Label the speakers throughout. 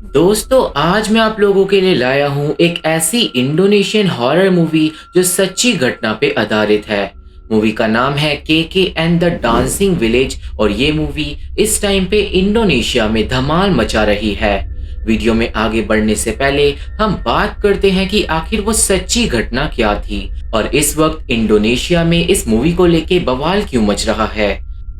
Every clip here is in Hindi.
Speaker 1: दोस्तों, आज मैं आप लोगों के लिए लाया हूँ एक ऐसी इंडोनेशियन हॉरर मूवी जो सच्ची घटना पे आधारित है। मूवी का नाम है के एंड द डांसिंग विलेज और ये मूवी इस टाइम पे इंडोनेशिया में धमाल मचा रही है। वीडियो में आगे बढ़ने से पहले हम बात करते हैं कि आखिर वो सच्ची घटना क्या थी और इस वक्त इंडोनेशिया में इस मूवी को लेके बवाल क्यों मच रहा है।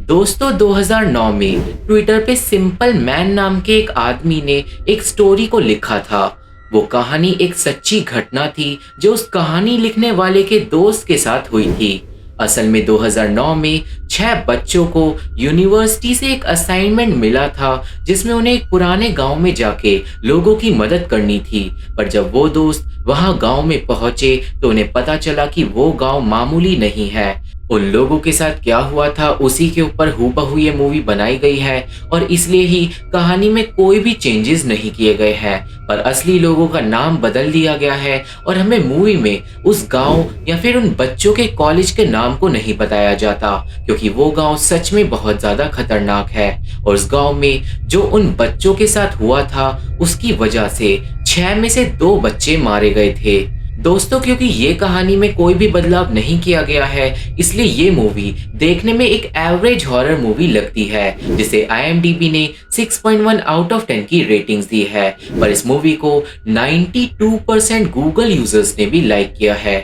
Speaker 1: दोस्तों, 2009 में ट्विटर पे सिंपल मैन नाम के एक आदमी ने एक स्टोरी को लिखा था। वो कहानी एक सच्ची घटना थी जो उस कहानी लिखने वाले के दोस्त के साथ हुई थी। असल में 2009 में 6 बच्चों को यूनिवर्सिटी से एक असाइनमेंट मिला था जिसमें उन्हें एक पुराने गांव में जाके लोगों की मदद करनी थी। पर जब वो दोस्त वहां गांव में पहुंचे तो उन्हें पता चला कि वो गांव मामूली नहीं है। उन लोगों के साथ क्या हुआ था उसी के ऊपर हूबहू ये मूवी बनाई गई है और इसलिए ही कहानी में कोई भी चेंजेस नहीं किए गए हैं, पर असली लोगों का नाम बदल दिया गया है और हमें मूवी में उस गांव या फिर उन बच्चों के कॉलेज के नाम को नहीं बताया जाता, क्योंकि वो गांव सच में बहुत ज्यादा खतरनाक है और उस गांव में जो उन बच्चों के साथ हुआ था उसकी वजह से 6 में से 2 बच्चे मारे गए थे। दोस्तों, क्योंकि ये कहानी में कोई भी बदलाव नहीं किया गया है इसलिए ये मूवी देखने में एक एवरेज हॉरर मूवी लगती है, जिसे IMDb ने 6.1 आउट ऑफ 10 की रेटिंग्स दी है। पर इस मूवी को 92% गूगल यूजर्स ने भी लाइक किया है।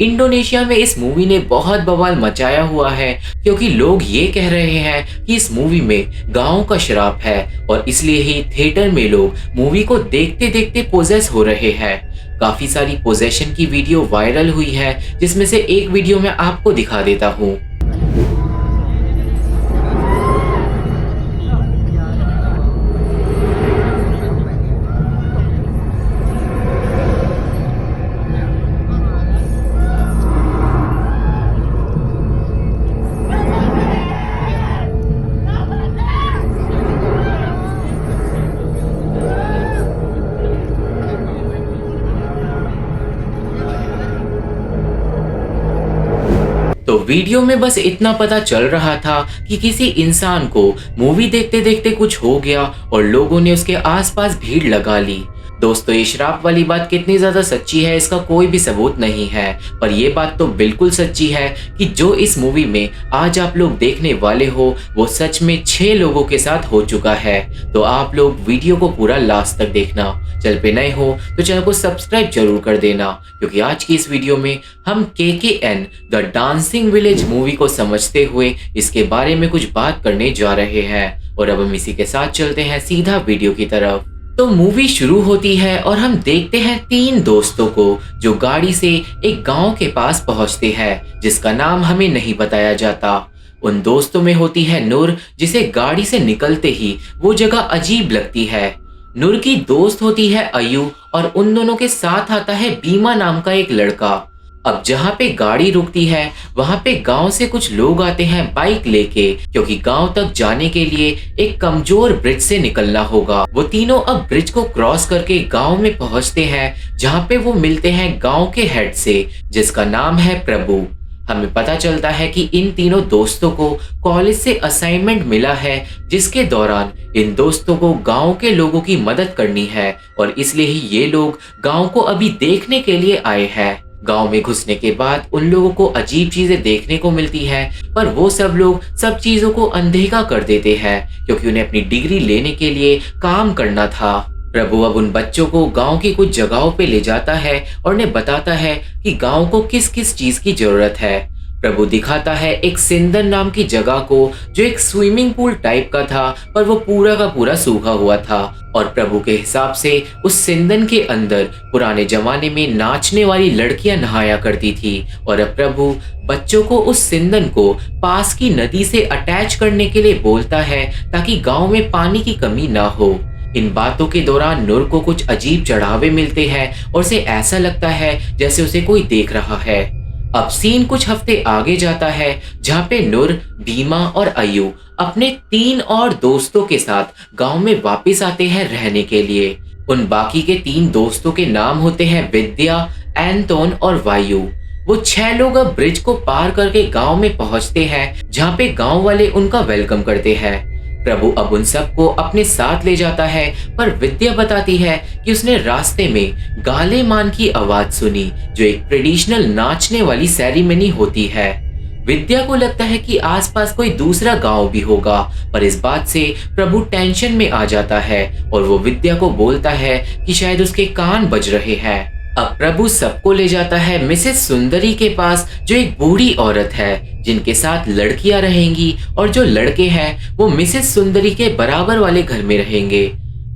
Speaker 1: इंडोनेशिया में इस मूवी ने बहुत बवाल मचाया हुआ है क्योंकि लोग ये कह रहे हैं कि इस मूवी में गांव का श्राप है और इसलिए ही थिएटर में लोग मूवी को देखते देखते पोजेस हो रहे हैं। काफी सारी पोजेशन की वीडियो वायरल हुई है, जिसमें से एक वीडियो मैं आपको दिखा देता हूँ। तो वीडियो में बस इतना पता चल रहा था कि किसी इंसान को मूवी देखते देखते कुछ हो गया और लोगों ने उसके आसपास भीड़ लगा ली। दोस्तों, ये श्राप वाली बात कितनी ज्यादा सच्ची है इसका कोई भी सबूत नहीं है, पर ये बात तो बिल्कुल सच्ची है कि जो इस मूवी में आज आप लोग देखने वाले हो वो सच में 6 लोगों के साथ हो चुका है। तो आप लोग वीडियो को पूरा लास्ट तक देखना। चैनल पे नए हो तो चैनल को सब्सक्राइब जरूर कर देना, क्योंकि आज की इस वीडियो में हम KKN the dancing village movie को समझते हुए इसके बारे में कुछ बात करने जा रहे हैं। और अब हम इसी के साथ चलते हैं सीधा वीडियो की तरफ। तो मूवी शुरू होती है और हम देखते हैं 3 दोस्तों को जो गाड़ी से एक गांव के पास पहुंचते हैं जिसका नाम हमें नहीं बताया जाता। उन दोस्तों में होती है नूर, जिसे गाड़ी से निकलते ही वो जगह अजीब लगती है। नूर की दोस्त होती है अयू और उन दोनों के साथ आता है बीमा नाम का एक लड़का। अब जहाँ पे गाड़ी रुकती है वहां पे गांव से कुछ लोग आते हैं बाइक लेके, क्योंकि गांव तक जाने के लिए एक कमजोर ब्रिज से निकलना होगा। वो तीनों अब ब्रिज को क्रॉस करके गांव में पहुंचते हैं, जहाँ पे वो मिलते हैं गांव के हेड से जिसका नाम है प्रभु। हमें पता चलता है कि इन तीनों दोस्तों को कॉलेज से असाइनमेंट मिला है, जिसके दौरान इन दोस्तों को गांव के लोगों की मदद करनी है और इसलिए ही ये लोग गांव को अभी देखने के लिए आए हैं। गांव में घुसने के बाद उन लोगों को अजीब चीजें देखने को मिलती है, पर वो सब लोग सब चीजों को अनदेखा कर देते हैं क्योंकि उन्हें अपनी डिग्री लेने के लिए काम करना था। प्रभु अब उन बच्चों को गांव की कुछ जगहों पे ले जाता है और उन्हें बताता है कि गांव को किस किस चीज की जरूरत है। प्रभु दिखाता है एक सिंदन नाम की जगह को जो एक स्विमिंग पूल टाइप का था, पर वो पूरा का पूरा सूखा हुआ था और प्रभु के हिसाब से उस सिंदन के अंदर पुराने जमाने में नाचने वाली लड़कियां नहाया करती थी। और अब प्रभु बच्चों को उस सिंदन को पास की नदी से अटैच करने के लिए बोलता है ताकि गांव में पानी की कमी ना हो। इन बातों के दौरान नूर को कुछ अजीब चढ़ावे मिलते हैं और उसे ऐसा लगता है जैसे उसे कोई देख रहा है। अब सीन कुछ हफ्ते आगे जाता है जहाँ पे नूर, बीमा और अयू अपने 3 और दोस्तों के साथ गांव में वापस आते हैं रहने के लिए। उन बाकी के 3 दोस्तों के नाम होते हैं विद्या, एंटोन और वायु। वो 6 लोग अब ब्रिज को पार करके गांव में पहुंचते हैं, जहाँ पे गांव वाले उनका वेलकम करते हैं। प्रभु अब उन सबको अपने साथ ले जाता है, पर विद्या बताती है कि उसने रास्ते में गालेमान की आवाज सुनी, जो एक ट्रेडिशनल नाचने वाली सेरेमनी होती है। विद्या को लगता है कि आसपास कोई दूसरा गांव भी होगा, पर इस बात से प्रभु टेंशन में आ जाता है और वो विद्या को बोलता है कि शायद उसके कान बज रहे हैं। अब प्रभु सबको ले जाता है मिसेस सुंदरी के पास, जो एक बूढ़ी औरत है जिनके साथ लड़कियां रहेंगी, और जो लड़के हैं वो मिसेस सुंदरी के बराबर वाले घर में रहेंगे।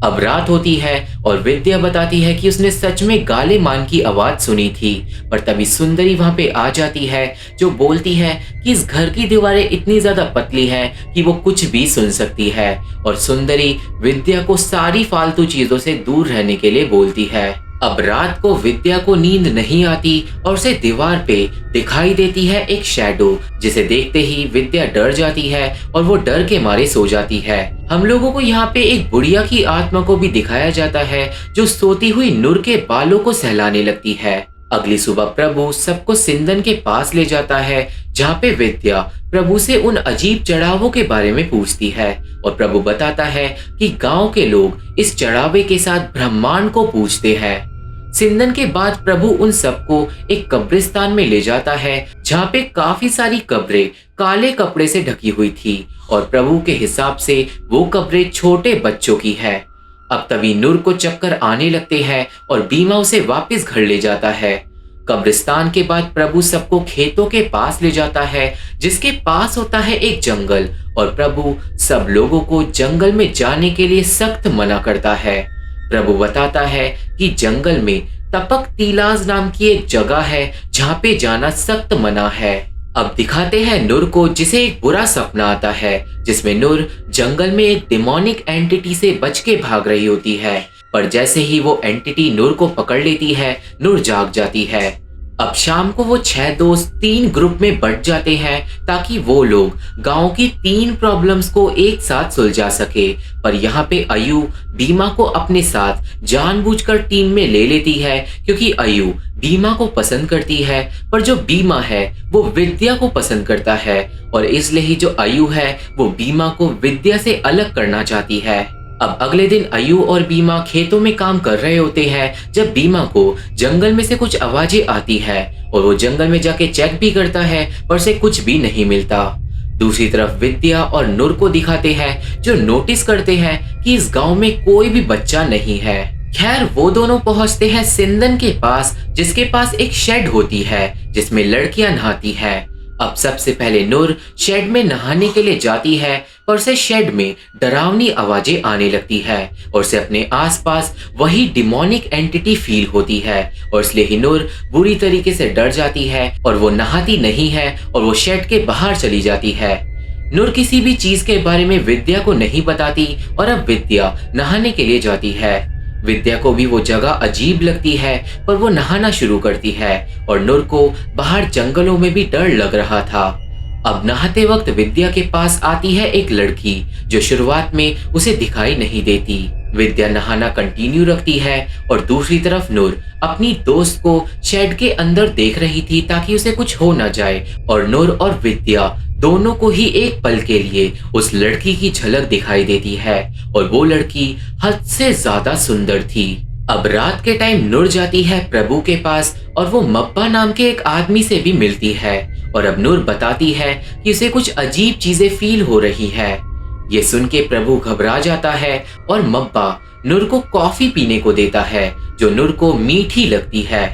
Speaker 1: अब रात होती है और विद्या बताती है कि उसने सच में गालेमान की आवाज सुनी थी, पर तभी सुंदरी वहां पे आ जाती है, जो बोलती है कि इस घर की दीवारें इतनी ज्यादा पतली हैं कि वो कुछ भी सुन सकती है, और सुंदरी विद्या को सारी फालतू चीजों से दूर रहने के लिए बोलती है। अब रात को विद्या को नींद नहीं आती और उसे दीवार पे दिखाई देती है एक शैडो, जिसे देखते ही विद्या डर जाती है और वो डर के मारे सो जाती है। हम लोगों को यहाँ पे एक बुढ़िया की आत्मा को भी दिखाया जाता है, जो सोती हुई नूर के बालों को सहलाने लगती है। अगली सुबह प्रभु सबको सिंदन के पास ले जाता है, जहाँ पे विद्या प्रभु से उन अजीब चढ़ावों के बारे में पूछती है, और प्रभु बताता है कि गांव के लोग इस चढ़ावे के साथ ब्रह्मांड को पूजते हैं। सिंदन के बाद प्रभु उन सबको एक कब्रिस्तान में ले जाता है, जहाँ पे काफी सारी कब्रें काले कपड़े से ढकी हुई थी, और प्रभु के हिसाब से वो कब्रें छोटे बच्चों की है। अब तभी नूर को चक्कर आने लगते हैं और बीमा उसे वापस घर ले जाता है। कब्रिस्तान के बाद प्रभु सबको खेतों के पास ले जाता है, जिसके पास होता है एक जंगल, और प्रभु सब लोगों को जंगल में जाने के लिए सख्त मना करता है। प्रभु बताता है कि जंगल में तपक तीलाज नाम की एक जगह है, जहाँ पे जाना सख्त मना है। अब दिखाते हैं नूर को, जिसे एक बुरा सपना आता है, जिसमें नूर जंगल में एक डिमोनिक एंटिटी से बच के भाग रही होती है, पर जैसे ही वो एंटिटी नूर को पकड़ लेती है, नूर जाग जाती है। अब शाम को वो 6 दोस्त 3 ग्रुप में बंट जाते हैं, ताकि वो लोग गांव की 3 प्रॉब्लम्स को एक साथ सुलझा सके। पर यहाँ पे अयु बीमा को अपने साथ जानबूझकर टीम में ले लेती है, क्योंकि अयु बीमा को पसंद करती है, पर जो बीमा है वो विद्या को पसंद करता है, और इसलिए ही जो अयु है वो बीमा को विद्या से अलग करना चाहती है। अब अगले दिन अयु और बीमा खेतों में काम कर रहे होते हैं, जब बीमा को जंगल में से कुछ आवाजें आती है, और वो जंगल में जाके चेक भी करता है, पर उसे कुछ भी नहीं मिलता। दूसरी तरफ विद्या और नूर को दिखाते हैं, जो नोटिस करते हैं कि इस गांव में कोई भी बच्चा नहीं है। खैर वो दोनों पहुंचते हैं सिंदन के पास, जिसके पास एक शेड होती है जिसमें लड़कियां नहाती हैं। अब सबसे पहले नूर शेड में नहाने के लिए जाती है, पर उसे शेड में डरावनी आवाजें आने लगती है, और उसे अपने आसपास वही डिमोनिक एंटिटी फील होती है, और इसलिए ही नूर बुरी तरीके से डर जाती है, और वो नहाती नहीं है और वो शेड के बाहर चली जाती है। नूर किसी भी चीज के बारे में विद्या को नहीं बताती, और अब विद्या नहाने के लिए जाती है। विद्या को भी वो जगह अजीब लगती है, पर वो नहाना शुरू करती है, और नूर को बाहर जंगलों में भी डर लग रहा था। अब नहाते वक्त विद्या के पास आती है एक लड़की, जो शुरुआत में उसे दिखाई नहीं देती। विद्या नहाना कंटिन्यू रखती है, और दूसरी तरफ नूर अपनी दोस्त को शेड के अंदर देख रही थी, ताकि उसे कुछ हो ना जाए, और नूर और विद्या दोनों को ही एक पल के लिए उस लड़की की झलक दिखाई देती है, और वो लड़की हद से ज्यादा सुंदर थी। अब रात के टाइम नूर जाती है प्रभु के पास, और वो मब्बा नाम के एक आदमी से भी मिलती है, और अब नूर बताती है कि उसे कुछ अजीब चीजें फील हो रही है। ये सुन के प्रभु घबरा जाता है, और मब्बा नूर को कॉफी पीने को देता है, जो नूर को मीठी लगती है।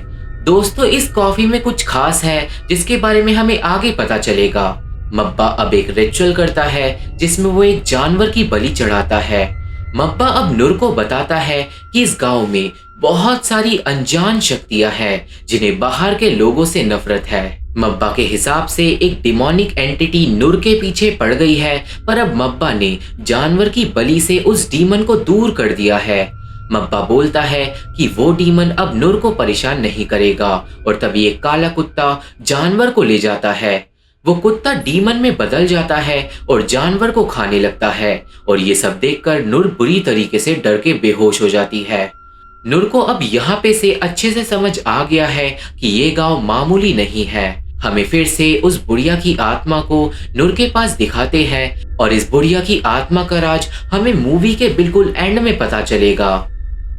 Speaker 1: दोस्तों इस कॉफी में कुछ खास है, जिसके बारे में हमें आगे पता चलेगा। मब्बा अब एक रिचुअल करता है, जिसमें वो एक जानवर की बलि चढ़ाता है। मब्बा अब नूर को बताता है कि इस गांव में बहुत सारी अनजान शक्तियां हैं, जिन्हें बाहर के लोगों से नफरत है। मब्बा के हिसाब से एक डिमोनिक एंटिटी नूर के पीछे पड़ गई है, पर अब मब्बा ने जानवर की बलि से उस डीमन को दूर कर दिया है। मब्बा बोलता है कि वो डीमन अब नूर को परेशान नहीं करेगा, और तभी एक काला कुत्ता जानवर को ले जाता है। वो कुत्ता डीमन में बदल जाता है और जानवर को खाने लगता है, और ये सब देखकर नूर बुरी तरीके से डर के बेहोश हो जाती है। नूर को अब यहाँ पे से अच्छे से समझ आ गया है कि ये गांव मामूली नहीं है। हमें फिर से उस बुढ़िया की आत्मा को नूर के पास दिखाते हैं और इस बुढ़िया की आत्मा का राज हमें मूवी के बिल्कुल एंड में पता चलेगा।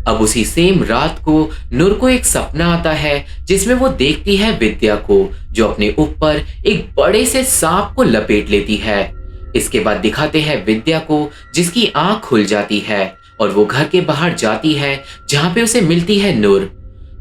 Speaker 1: अब उसी सेम रात को नूर को एक सपना आता है जिसमें वो देखती है विद्या को, जो अपने ऊपर एक बड़े से सांप को लपेट लेती है। इसके बाद दिखाते हैं विद्या को जिसकी आंख खुल जाती है और वो घर के बाहर जाती है जहां पे उसे मिलती है नूर।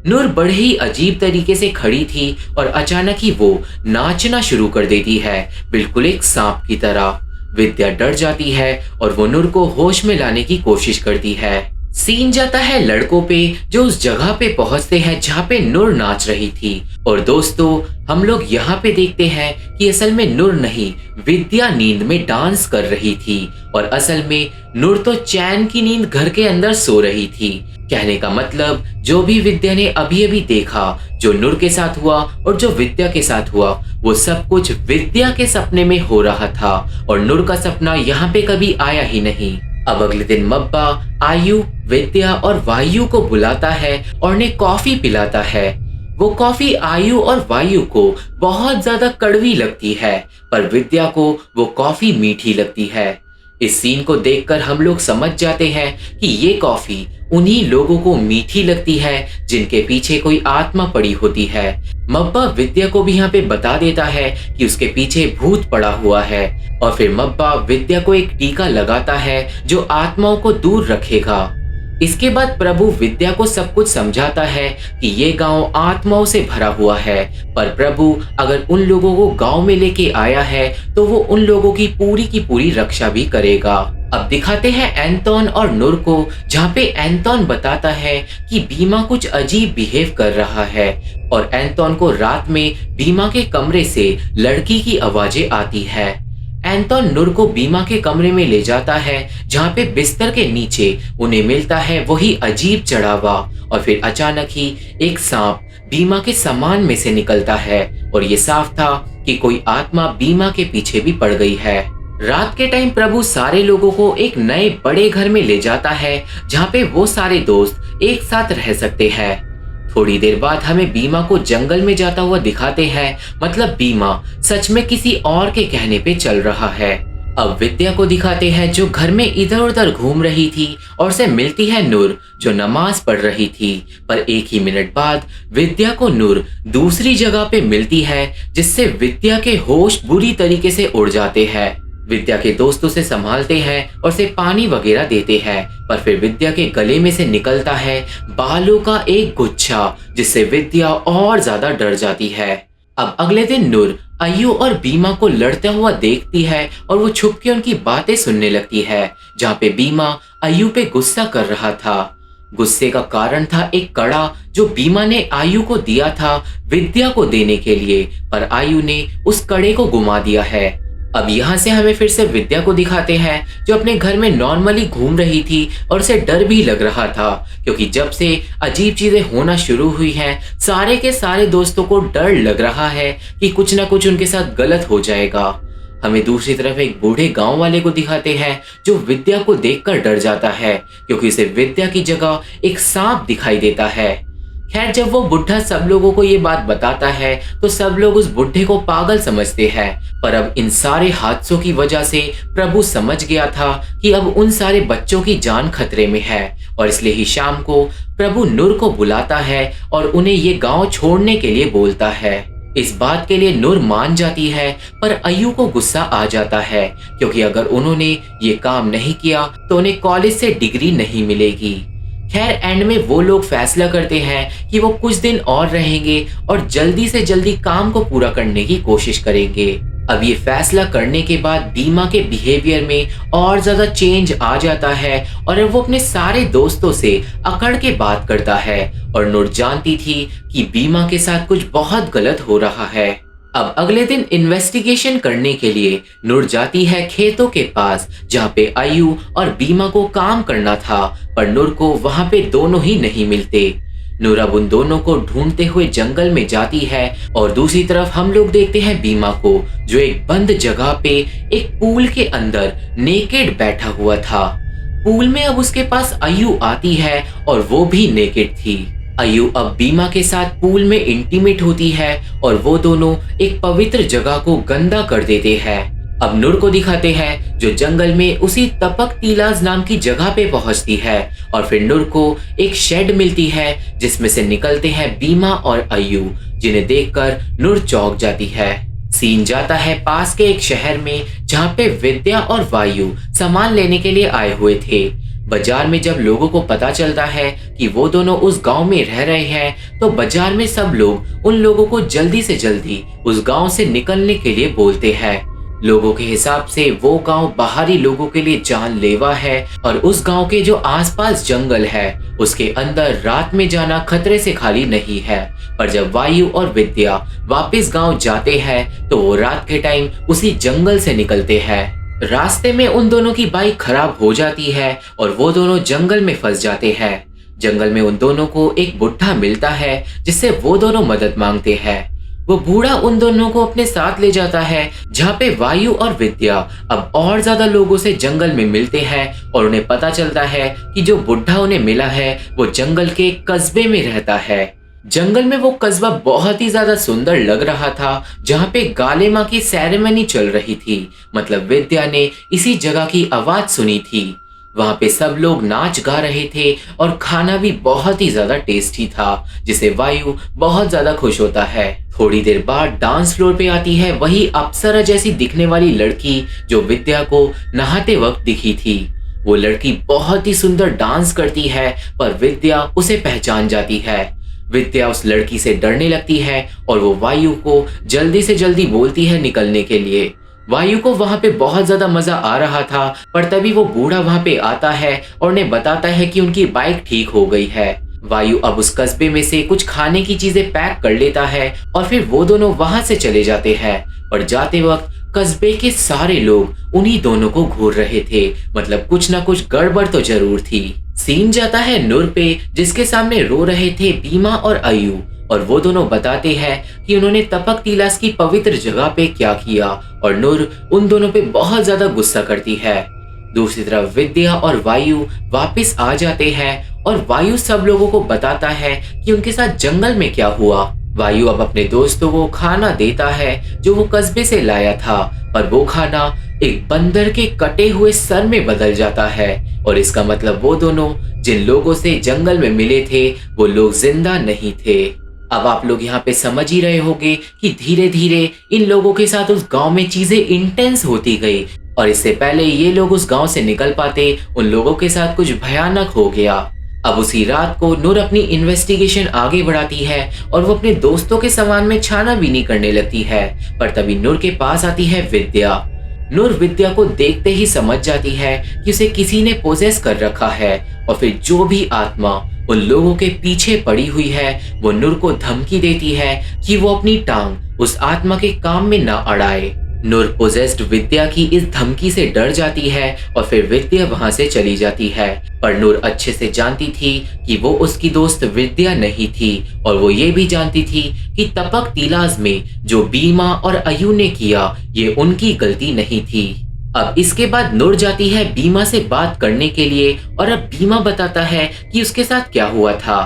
Speaker 1: नूर बड़े ही अजीब तरीके से खड़ी थी और अचानक ही वो नाचना शुरू कर देती है, बिल्कुल एक सांप की तरह। विद्या डर जाती है और वो नूर को होश में लाने की कोशिश करती है। सीन जाता है लड़कों पे जो उस जगह पे पहुंचते हैं जहाँ पे नूर नाच रही थी। और दोस्तों, हम लोग यहाँ पे देखते हैं कि असल में नूर नहीं, विद्या नींद में डांस कर रही थी और असल में नूर तो चैन की नींद घर के अंदर सो रही थी। कहने का मतलब, जो भी विद्या ने अभी अभी देखा, जो नूर के साथ हुआ और जो विद्या के साथ हुआ, वो सब कुछ विद्या के सपने में हो रहा था और नूर का सपना यहाँ पे कभी आया ही नहीं। अब अगले दिन मब्बा आयु, विद्या और वायु को बुलाता है और उन्हें कॉफी पिलाता है। वो कॉफी आयु और वायु को बहुत ज्यादा कड़वी लगती है, पर विद्या को वो कॉफी मीठी लगती है। इस सीन को देखकर हम लोग समझ जाते हैं कि ये कॉफी उन्हीं लोगों को मीठी लगती है जिनके पीछे कोई आत्मा पड़ी होती है। मब्बा विद्या को भी यहाँ पे बता देता है कि उसके पीछे भूत पड़ा हुआ है और फिर मब्बा विद्या को एक टीका लगाता है जो आत्माओं को दूर रखेगा। इसके बाद प्रभु विद्या को सब कुछ समझाता है कि ये गांव आत्माओं से भरा हुआ है, पर प्रभु अगर उन लोगों को गांव में लेके आया है तो वो उन लोगों की पूरी रक्षा भी करेगा। अब दिखाते हैं एंटोन और नूर को, जहाँ पे एंटोन बताता है कि बीमा कुछ अजीब बिहेव कर रहा है और एंटोन को रात में बीमा के कमरे से लड़की की आवाजें आती है। एंटोन नूर को बीमा के कमरे में ले जाता है जहाँ पे बिस्तर के नीचे उन्हें मिलता है वही अजीब चढ़ावा और फिर अचानक ही एक सांप बीमा के सामान में से निकलता है और ये साफ था कि कोई आत्मा बीमा के पीछे भी पड़ गई है। रात के टाइम प्रभु सारे लोगों को एक नए बड़े घर में ले जाता है जहाँ पे वो सारे दोस्त एक साथ रह सकते हैं। थोड़ी देर बाद हमें बीमा को जंगल में जाता हुआ दिखाते हैं, मतलब बीमा सच में किसी और के कहने पे चल रहा है। अब विद्या को दिखाते हैं जो घर में इधर उधर घूम रही थी और उसे मिलती है नूर जो नमाज पढ़ रही थी, पर एक ही मिनट बाद विद्या को नूर दूसरी जगह पे मिलती है जिससे विद्या के होश बुरी तरीके से उड़ जाते हैं। विद्या के दोस्त उसे संभालते हैं और उसे पानी वगैरह देते हैं, पर फिर विद्या के गले में से निकलता है बालों का एक गुच्छा जिससे विद्या और ज्यादा डर जाती है। अब अगले दिन नूर अय्यू और बीमा को लड़ता हुआ देखती है और वो छुप के उनकी बातें सुनने लगती है, जहाँ पे बीमा अय्यू पे गुस्सा कर रहा था। गुस्से का कारण था एक कड़ा जो बीमा ने आयु को दिया था विद्या को देने के लिए, पर आयु ने उस कड़े को गुमा दिया है। अब यहाँ से हमें फिर से विद्या को दिखाते हैं जो अपने घर में नॉर्मली घूम रही थी और उसे डर भी लग रहा था, क्योंकि जब से अजीब चीजें होना शुरू हुई हैं सारे के सारे दोस्तों को डर लग रहा है कि कुछ ना कुछ उनके साथ गलत हो जाएगा। हमें दूसरी तरफ एक बूढ़े गांव वाले को दिखाते हैं जो विद्या को देखकर डर जाता है क्योंकि उसे विद्या की जगह एक सांप दिखाई देता है। खैर, जब वो बुढ़ा सब लोगों को ये बात बताता है तो सब लोग उस बुढ़े को पागल समझते हैं, पर अब इन सारे हादसों की वजह से प्रभु समझ गया था कि अब उन सारे बच्चों की जान खतरे में है और इसलिए ही शाम को प्रभु नूर को बुलाता है और उन्हें ये गांव छोड़ने के लिए बोलता है। इस बात के लिए नूर मान जाती है, पर अय्यू को गुस्सा आ जाता है क्योंकि अगर उन्होंने ये काम नहीं किया तो उन्हें कॉलेज से डिग्री नहीं मिलेगी। खैर, एंड में वो लोग फैसला करते हैं कि वो कुछ दिन और रहेंगे और जल्दी से जल्दी काम को पूरा करने की कोशिश करेंगे। अब ये फैसला करने के बाद बीमा के बिहेवियर में और ज्यादा चेंज आ जाता है और अब वो अपने सारे दोस्तों से अकड़ के बात करता है और नूर जानती थी कि बीमा के साथ कुछ बहुत गलत हो रहा है। अब अगले दिन इन्वेस्टिगेशन करने के लिए नूर जाती है खेतों के पास जहाँ पे अय्यू और बीमा को काम करना था, पर नूर को वहाँ पे दोनों ही नहीं मिलते। नूर अब उन दोनों को ढूंढते हुए जंगल में जाती है और दूसरी तरफ हम लोग देखते हैं बीमा को जो एक बंद जगह पे एक पूल के अंदर नेकेड बैठा हुआ था। पूल में अब उसके पास अय्यू आती है और वो भी नेकेड थी। अयु अब बीमा के साथ पूल में इंटीमेट होती है और वो दोनों एक पवित्र जगह को गंदा कर देते हैं। अब नूर को दिखाते हैं जो जंगल में उसी तपक तीलाज नाम की जगह पे पहुंचती है और फिर नूर को एक शेड मिलती है जिसमें से निकलते हैं बीमा और अयु, जिन्हें देखकर नूर चौंक जाती है। सीन जाता है पास के एक शहर में जहाँ पे विद्या और वायु सामान लेने के लिए आए हुए थे। बाजार में जब लोगों को पता चलता है कि वो दोनों उस गांव में रह रहे हैं तो बाजार में सब लोग उन लोगों को जल्दी से जल्दी उस गांव से निकलने के लिए बोलते हैं। लोगों के हिसाब से वो गांव बाहरी लोगों के लिए जानलेवा है और उस गांव के जो आसपास जंगल है उसके अंदर रात में जाना खतरे से खाली नहीं है। पर जब वायु और विद्या वापस गांव जाते हैं तो वो रात के टाइम उसी जंगल से निकलते हैं। रास्ते में उन दोनों की बाइक खराब हो जाती है और वो दोनों जंगल में फंस जाते हैं। जंगल में उन दोनों को एक बुढ़ा मिलता है जिससे वो दोनों मदद मांगते हैं। वो बूढ़ा उन दोनों को अपने साथ ले जाता है जहाँ पे वायु और विद्या अब और ज्यादा लोगों से जंगल में मिलते हैं और उन्हें पता चलता है कि जो बुढ़ा उन्हें मिला है वो जंगल के एक कस्बे में रहता है। जंगल में वो कस्बा बहुत ही ज्यादा सुंदर लग रहा था जहाँ पे गालेमा की सेरेमनी चल रही थी। मतलब विद्या ने इसी जगह की आवाज सुनी थी। वहां पे सब लोग नाच गा रहे थे और खाना भी बहुत ही ज्यादा टेस्टी था जिसे वायु बहुत ज्यादा खुश होता है। थोड़ी देर बाद डांस फ्लोर पे आती है वही अप्सरा जैसी दिखने वाली लड़की जो विद्या को नहाते वक्त दिखी थी। वो लड़की बहुत ही सुंदर डांस करती है पर विद्या उसे पहचान जाती है। विद्या उस लड़की से डरने लगती है और वो वायु को जल्दी से जल्दी बोलती है निकलने के लिए। वायु को वहां पे बहुत ज्यादा मजा आ रहा था पर तभी वो बूढ़ा वहां पे आता है और उन्हें बताता है कि उनकी बाइक ठीक हो गई है। वायु अब उस कस्बे में से कुछ खाने की चीजें पैक कर लेता है और फिर वो दोनों वहां से चले जाते हैं। पर जाते वक्त कस्बे के सारे लोग उन्हीं दोनों को घूर रहे थे। मतलब कुछ ना कुछ गड़बड़ तो जरूर थी। सीन जाता है नूर पे जिसके सामने रो रहे थे बीमा और अयु और वो दोनों बताते हैं कि उन्होंने तपक तीलास की पवित्र जगह पे क्या किया और नूर उन दोनों पे बहुत ज्यादा गुस्सा करती है। दूसरी तरफ विद्या और वायु वापस आ जाते हैं और वायु सब लोगों को बताता है कि उनके साथ जंगल में क्या हुआ। वायु अब अपने दोस्तों को खाना देता है जो वो कस्बे से लाया था पर वो खाना एक बंदर के कटे हुए सर में बदल जाता है और इसका मतलब वो दोनों जिन लोगों से जंगल में मिले थे वो लोग जिंदा नहीं थे। अब आप लोग यहाँ पे समझ ही रहे होंगे कि धीरे धीरे इन लोगों के साथ उस गांव में चीजें इंटेंस होती गई और इससे पहले ये लोग उस गांव से निकल पाते उन लोगों के साथ कुछ भयानक हो गया। अब उसी रात को नूर अपनी इन्वेस्टिगेशन आगे बढ़ाती है और वो अपने दोस्तों के सामान में छानाबीनी करने लगती है। पर तभी नूर के पास आती है विद्या। नूर विद्या को देखते ही समझ जाती है कि उसे किसी ने पोजेस कर रखा है और फिर जो भी आत्मा उन लोगों के पीछे पड़ी हुई है वो नूर को धमकी देती है कि वो अपनी टांग उस आत्मा के काम में ना अड़ाए। नूर पोजेस्ड विद्या की इस धमकी से डर जाती है और फिर विद्या वहां से चली जाती है। पर नूर अच्छे से जानती थी कि वो उसकी दोस्त विद्या नहीं थी और वो ये भी जानती थी कि तपक तीलाज में जो बीमा और अयु ने किया ये उनकी गलती नहीं थी। अब इसके बाद नूर जाती है बीमा से बात करने के लिए और अब बीमा बताता है कि उसके साथ क्या हुआ था।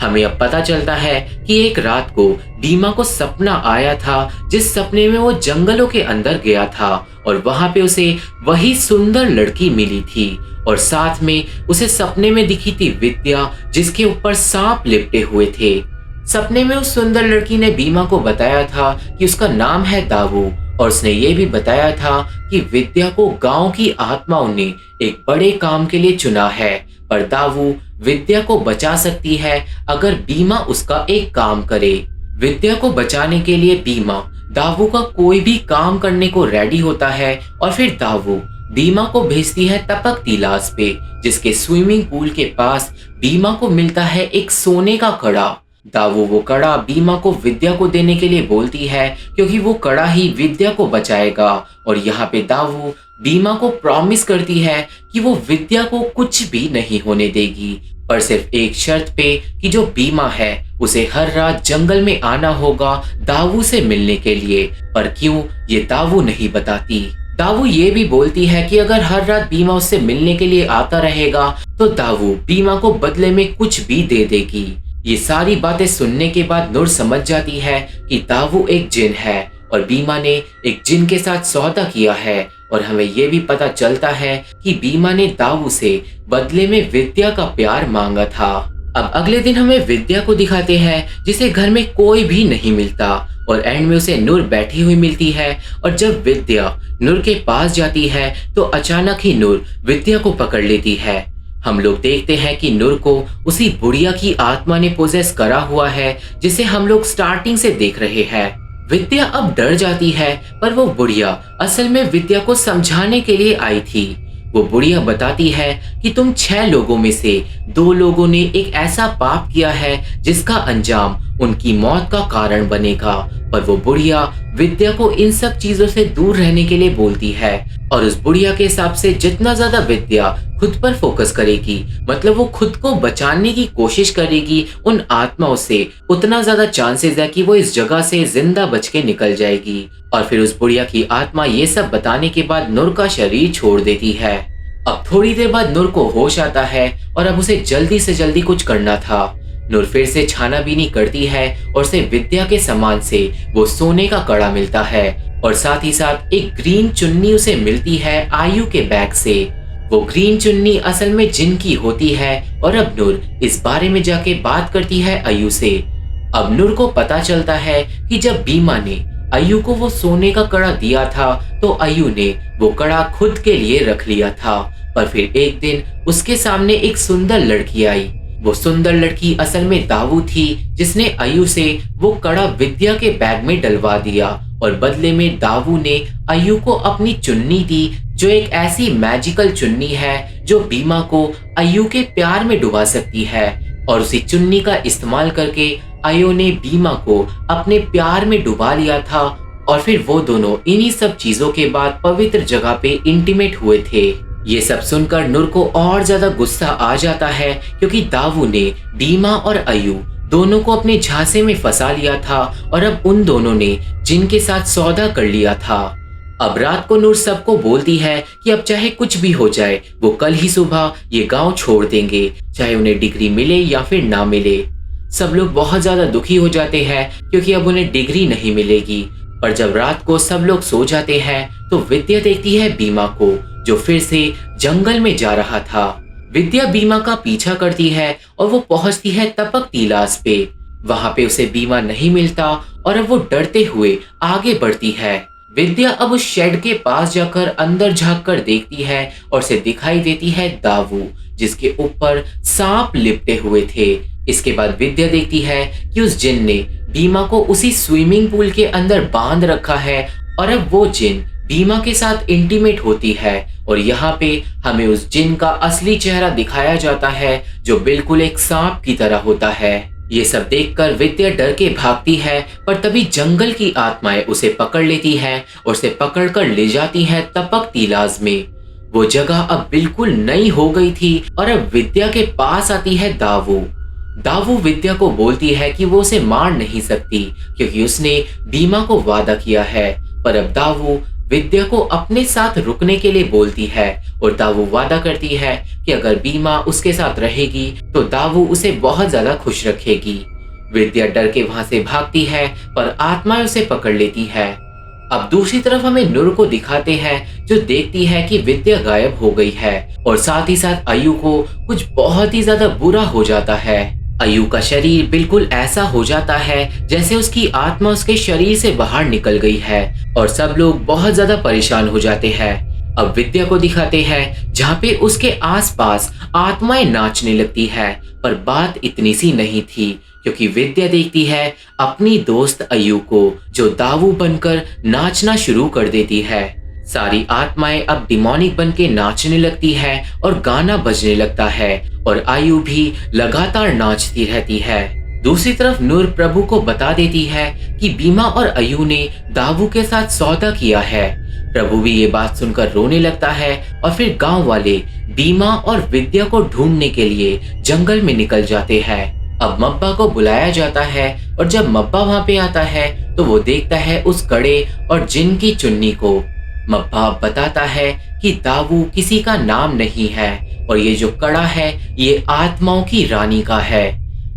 Speaker 1: हमें अब पता चलता है कि एक रात को बीमा को सपना आया था जिस सपने में वो जंगलों के अंदर गया था और वहां पे उसे वही सुंदर लड़की मिली थी और साथ में उसे सपने में दिखी थी विद्या जिसके ऊपर सांप लिपटे हुए थे। सपने में उस सुंदर लड़की ने बीमा को बताया था कि उसका नाम है दावू और उसने ये भी बताया था कि विद्या को गांव की आत्माओं ने एक बड़े काम के लिए चुना है पर दावू विद्या को बचा सकती है अगर बीमा उसका एक काम करे। विद्या को बचाने के लिए बीमा दावू का कोई भी काम करने को रेडी होता है और फिर दावू बीमा को भेजती है तपक तीलास पे जिसके स्विमिंग पूल के पास बीमा को मिलता है एक सोने का कड़ा। दावू वो कड़ा बीमा को विद्या को देने के लिए बोलती है क्योंकि वो कड़ा ही विद्या को बचाएगा और यहाँ पे दावू बीमा को प्रॉमिस करती है कि वो विद्या को कुछ भी नहीं होने देगी पर सिर्फ एक शर्त पे कि जो बीमा है उसे हर रात जंगल में आना होगा दावू से मिलने के लिए। पर क्यों ये दावू नहीं बताती। दावू ये भी बोलती है कि अगर हर रात बीमा उससे मिलने के लिए आता रहेगा तो दावू बीमा को बदले में कुछ भी दे देगी। ये सारी बातें सुनने के बाद नूर समझ जाती है कि दावू एक जिन है और बीमा ने एक जिन के साथ सौदा किया है। और हमें ये भी पता चलता है कि बीमा ने दावू से बदले में विद्या का प्यार मांगा था। अब अगले दिन हमें विद्या को दिखाते हैं जिसे घर में कोई भी नहीं मिलता और एंड में उसे नूर बैठी हुई मिलती है। और जब विद्या नूर के पास जाती है तो अचानक ही नूर विद्या को पकड़ लेती है। हम लोग देखते हैं कि नूर को उसी बुढ़िया की आत्मा ने पोजेस करा हुआ है जिसे हम लोग स्टार्टिंग से देख रहे हैं। विद्या अब डर जाती है पर वो बुढ़िया असल में विद्या को समझाने के लिए आई थी। वो बुढ़िया बताती है कि तुम 6 लोगों में से 2 लोगों ने एक ऐसा पाप किया है जिसका अंजाम उनकी मौत का कारण बनेगा। पर वो बुढ़िया विद्या को इन सब चीजों से दूर रहने के लिए बोलती है और उस बुढ़िया के हिसाब से जितना ज्यादा विद्या खुद पर फोकस करेगी, मतलब वो खुद को बचाने की कोशिश करेगी उन आत्माओं से, उतना ज्यादा चांसेस है कि वो इस जगह से जिंदा बच के निकल जाएगी। और फिर उस बुढ़िया की आत्मा ये सब बताने के बाद नूर का शरीर छोड़ देती है। अब थोड़ी देर बाद नूर को होश आता है और अब उसे जल्दी से जल्दी कुछ करना था। नूर फिर से छानाबीनी करती है और उसे विद्या के सामान से वो सोने का कड़ा मिलता है और साथ ही साथ एक ग्रीन चुन्नी उसे मिलती है आयु के बैग से। वो ग्रीन चुन्नी असल में जिन की होती है और अब नूर इस बारे में जाके बात करती है आयु से। अब नूर को पता चलता है कि जब बीमा ने आयु को वो सोने का कड़ा दिया था तो आयु ने वो कड़ा खुद के लिए रख लिया था। पर फिर एक दिन उसके सामने एक सुंदर लड़की आई। वो सुंदर लड़की असल में दावू थी जिसने आयु से वो कड़ा विद्या के बैग में डलवा दिया और बदले में दावू ने आयु को अपनी चुन्नी दी जो एक ऐसी मैजिकल चुन्नी है जो बीमा को आयु के प्यार में डुबा सकती है। और उसी चुन्नी का इस्तेमाल करके आयु ने बीमा को अपने प्यार में डुबा लिया था और फिर वो दोनों इन्हीं सब चीजों के बाद पवित्र जगह पे इंटीमेट हुए थे। ये सब सुनकर नूर को और ज्यादा गुस्सा आ जाता है क्योंकि दावू ने बीमा और आयु दोनों को अपने झांसे में फंसा लिया था और अब उन दोनों ने जिनके साथ सौदा कर लिया था। अब रात को नूर सबको बोलती है कि अब चाहे कुछ भी हो जाए वो कल ही सुबह ये गांव छोड़ देंगे, चाहे उन्हें डिग्री मिले या फिर ना मिले। सब लोग बहुत ज्यादा दुखी हो जाते हैं क्योंकि अब उन्हें डिग्री नहीं मिलेगी। पर जब रात को सब लोग सो जाते हैं तो विद्या देखती है बीमा को जो फिर से जंगल में जा रहा था। विद्या बीमा का पीछा करती है और वो पहुंचती है तपक तिलास पे। वहां पे उसे बीमा नहीं मिलता और अब वो डरते हुए आगे बढ़ती है। विद्या अब उस शेड के पास जाकर अंदर झांक कर देखती है और उसे दिखाई देती है दावू जिसके ऊपर सांप लिपटे हुए थे। इसके बाद विद्या देखती है कि उस जिन ने बीमा को उसी स्विमिंग पूल के अंदर बांध रखा है और अब वो जिन बीमा के साथ इंटीमेट होती है। और यहाँ पे हमें उस जिन का असली चेहरा दिखाया जाता है जो बिल्कुल एक सांप की तरह होता है। ये सब देखकर विद्या डर के भागती है पर तभी जंगल की आत्माएं उसे पकड़ लेती हैं और उसे पकड़कर ले जाती हैं तपक तिलाज में। वो जगह अब बिल्कुल नई हो गई थी और अब विद्या के पास आती है दावू। दावू विद्या को बोलती है कि वो उसे मार नहीं सकती क्योंकि उसने बीमा को वादा किया है। पर अब दावू विद्या को अपने साथ रुकने के लिए बोलती है और दावू वादा करती है कि अगर बीमा उसके साथ रहेगी तो दावू उसे बहुत ज्यादा खुश रखेगी। विद्या डर के वहां से भागती है पर आत्मा उसे पकड़ लेती है। अब दूसरी तरफ हमें नूर को दिखाते हैं जो देखती है कि विद्या गायब हो गई है और साथ ही साथ आयु को कुछ बहुत ही ज्यादा बुरा हो जाता है। आयु का शरीर बिल्कुल ऐसा हो जाता है जैसे उसकी आत्मा उसके शरीर से बाहर निकल गई है और सब लोग बहुत ज्यादा परेशान हो जाते हैं। अब विद्या को दिखाते हैं जहाँ पे उसके आसपास आत्माएं नाचने लगती है। पर बात इतनी सी नहीं थी क्योंकि विद्या देखती है अपनी दोस्त आयु को जो दावू बनकर नाचना शुरू कर देती है। सारी आत्माएं अब डिमोनिक बन के नाचने लगती है और गाना बजने लगता है और आयु भी लगातार नाचती रहती है। दूसरी तरफ नूर प्रभु को बता देती है कि बीमा और आयु ने दावू के साथ सौदा किया है। प्रभु भी ये बात सुनकर रोने लगता है और फिर गांव वाले बीमा और विद्या को ढूंढने के लिए जंगल में निकल जाते हैं। अब मब्बा को बुलाया जाता है और जब मब्बा वहां पे आता है तो वो देखता है उस कड़े और जिन की चुन्नी को। मब्बा बताता है कि दावू किसी का नाम नहीं है और ये जो कड़ा है ये आत्माओं की रानी का है।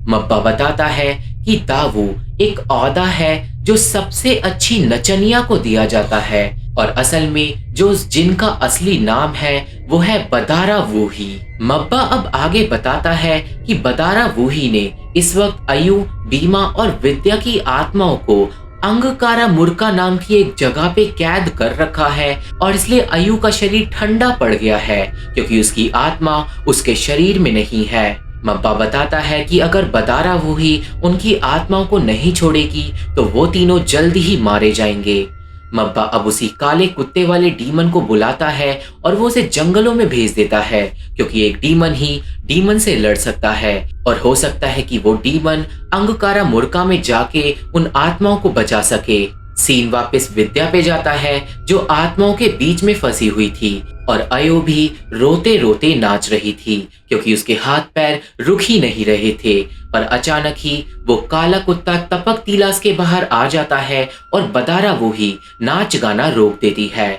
Speaker 1: मब्बा बताता है कि दावू एक औहदा है जो सबसे अच्छी नचनिया को दिया जाता है और असल में जो उस जिन का असली नाम है वो है बदारा वूही। मब्बा अब आगे बताता है कि बदारा वूही ने इस वक्त अयु, बीमा और विद्या की आत्माओं को अंगकारा मुर्का नाम की एक जगह पे कैद कर रखा है और इसलिए अयु का शरीर ठंडा पड़ गया है क्योंकि उसकी आत्मा उसके शरीर में नहीं है। मब्बा बताता है कि अगर बदारा वूही उनकी आत्माओं को नहीं छोड़ेगी तो वो तीनों जल्दी ही मारे जाएंगे। मब्बा अब उसी काले कुत्ते वाले डीमन को बुलाता है और वो उसे जंगलों में भेज देता है क्योंकि एक डीमन ही डीमन से लड़ सकता है और हो सकता है कि वो डीमन अंगकारा मुर्का में जाके उन आत्माओं को बचा सके। सीन वापस विद्या पे जाता है जो आत्माओं के बीच में फंसी हुई थी और अयो भी रोते रोते नाच रही थी क्योंकि उसके हाथ पैर रुक ही नहीं रहे थे। पर अचानक ही वो काला कुत्ता तपक तिलास के बाहर आ जाता है और बदारा वूही नाच गाना रोक देती है।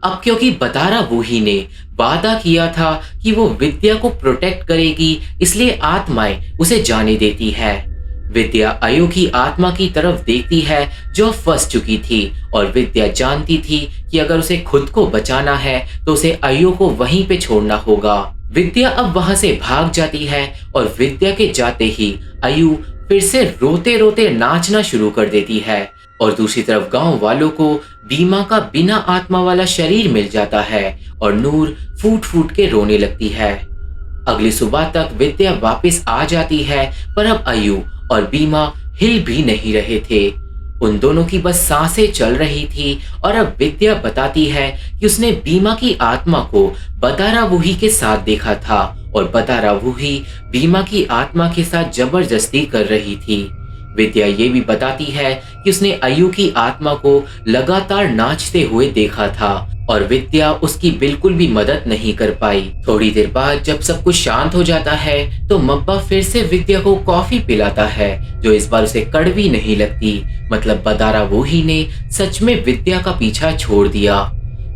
Speaker 1: अब क्योंकि बदारा वूही ने वादा किया था कि वो विद्या को प्रोटेक्ट करेगी इसलिए आत्माएं उसे जाने देती है। विद्या अयु की आत्मा की तरफ देखती है जो फंस चुकी थी और विद्या जानती थी कि अगर उसे खुद को बचाना है तो उसे अयु को वहीं पे छोड़ना होगा। विद्या अब वहां से भाग जाती है और विद्या के जाते ही अयु फिर से रोते रोते नाचना शुरू कर देती है और दूसरी तरफ गांव वालों को बीमा का बिना आत्मा वाला शरीर मिल जाता है और नूर फूट फूट के रोने लगती है। अगली सुबह तक विद्या वापस आ जाती है पर अब अयु और बीमा हिल भी नहीं रहे थे। उन दोनों की बस सांसें चल रही थी और अब विद्या बताती है कि उसने बीमा की आत्मा को बदारा वूही के साथ देखा था और बदारा वूही बीमा की आत्मा के साथ जबरदस्ती कर रही थी। विद्या ये भी बताती है कि उसने अयु की आत्मा को लगातार नाचते हुए देखा था और विद्या उसकी बिल्कुल भी मदद नहीं कर पाई। थोड़ी देर बाद जब सब कुछ शांत हो जाता है तो मब्बा फिर से विद्या को कॉफी पिलाता है जो इस बार उसे कड़वी नहीं लगती। मतलब बदारा वूही ने सच में विद्या का पीछा छोड़ दिया।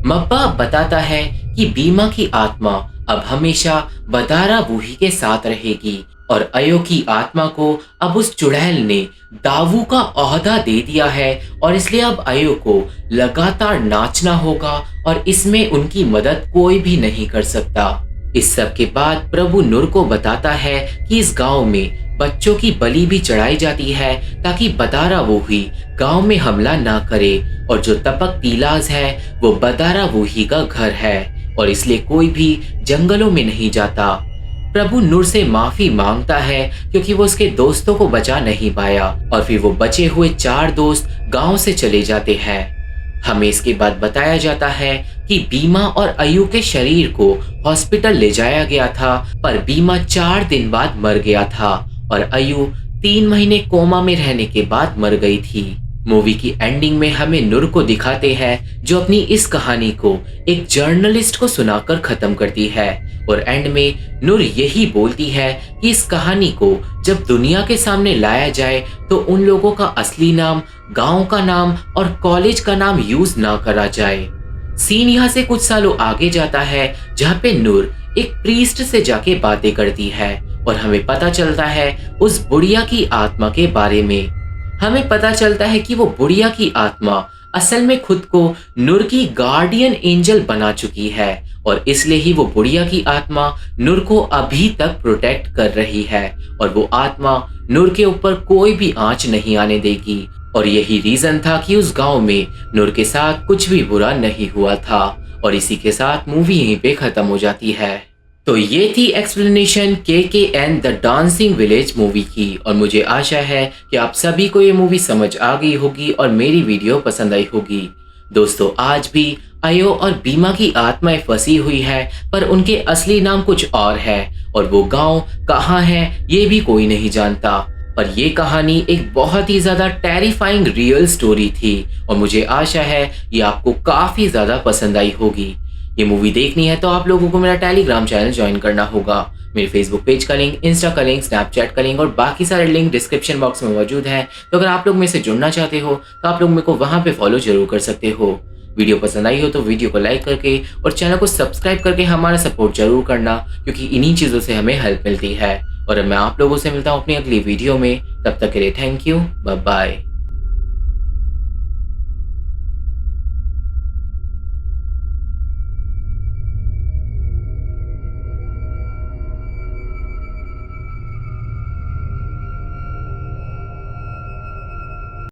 Speaker 1: मब्बा बताता है कि बीमा की आत्मा अब हमेशा बदारा वूही के साथ रहेगी और अयो की आत्मा को अब उस चुड़ैल ने दावू का ओहदा दे दिया है और इसलिए अब अयो को लगातार नाचना होगा और इसमें उनकी मदद कोई भी नहीं कर सकता। इस सब के बाद प्रभु नूर को बताता है कि इस गांव में बच्चों की बलि भी चढ़ाई जाती है ताकि बदारा वूही गांव में हमला ना करे और जो तपक तिलास है वो बदारा वूही का घर है और इसलिए कोई भी जंगलों में नहीं जाता। प्रभु नूर से माफी मांगता है क्योंकि वो उसके दोस्तों को बचा नहीं पाया और फिर वो बचे हुए 4 दोस्त गांव से चले जाते हैं। हमें इसके बाद बताया जाता है कि बीमा और अयु के शरीर को हॉस्पिटल ले जाया गया था पर बीमा 4 दिन बाद मर गया था और अयु 3 महीने कोमा में रहने के बाद मर गई थी। मूवी की एंडिंग में हमें नूर को दिखाते हैं जो अपनी इस कहानी को एक जर्नलिस्ट को सुनाकर खत्म करती है और एंड में नूर यही बोलती है कि इस कहानी को जब दुनिया के सामने लाया जाए तो उन लोगों का असली नाम, गांव का नाम और कॉलेज का नाम यूज ना करा जाए। सीन यहाँ से कुछ सालों आगे जाता है जहाँ पे नूर एक प्रीस्ट से जाके बातें करती है और हमें पता चलता है उस बुढ़िया की आत्मा के बारे में। हमें पता चलता है कि वो बुढ़िया की आत्मा असल में खुद को नूर की गार्डियन एंजल बना चुकी है और इसलिए ही वो बुढ़िया की आत्मा नूर को अभी तक प्रोटेक्ट कर रही है और वो आत्मा नूर के ऊपर कोई भी आंच नहीं आने देगी और यही रीजन था कि उस गांव में नूर के साथ कुछ भी बुरा नहीं हुआ था। और इसी के साथ मूवी यहीं पे खत्म हो जाती है। तो ये थी explanation KKN the dancing village movie की और मुझे आशा है कि आप सभी को ये मूवी समझ आ गई होगी और मेरी वीडियो पसंद आई होगी। दोस्तों आज भी अयो और बीमा की आत्माएं फंसी हुई है पर उनके असली नाम कुछ और है और वो गांव कहाँ है ये भी कोई नहीं जानता। पर ये कहानी एक बहुत ही ज्यादा टेरिफाइंग रियल स्टोरी थी और मुझे आशा है ये आपको काफी ज्यादा पसंद आई होगी। ये मूवी देखनी है तो आप लोगों को मेरा टेलीग्राम चैनल ज्वाइन करना होगा। मेरे फेसबुक पेज का लिंक, इंस्टा का लिंक, स्नैपचैट का लिंक और बाकी सारे लिंक डिस्क्रिप्शन बॉक्स में मौजूद है। तो अगर आप लोग मेरे से जुड़ना चाहते हो तो आप लोग मेरे को वहां पे फॉलो जरूर कर सकते हो। वीडियो पसंद आई हो तो वीडियो को लाइक करके और चैनल को सब्सक्राइब करके हमारा सपोर्ट जरूर करना क्योंकि इन्हीं चीजों से हमें हेल्प मिलती है। और मैं आप लोगों से मिलता हूँ अपनी अगली वीडियो में। तब तक के लिए थैंक यू, बाय बाय।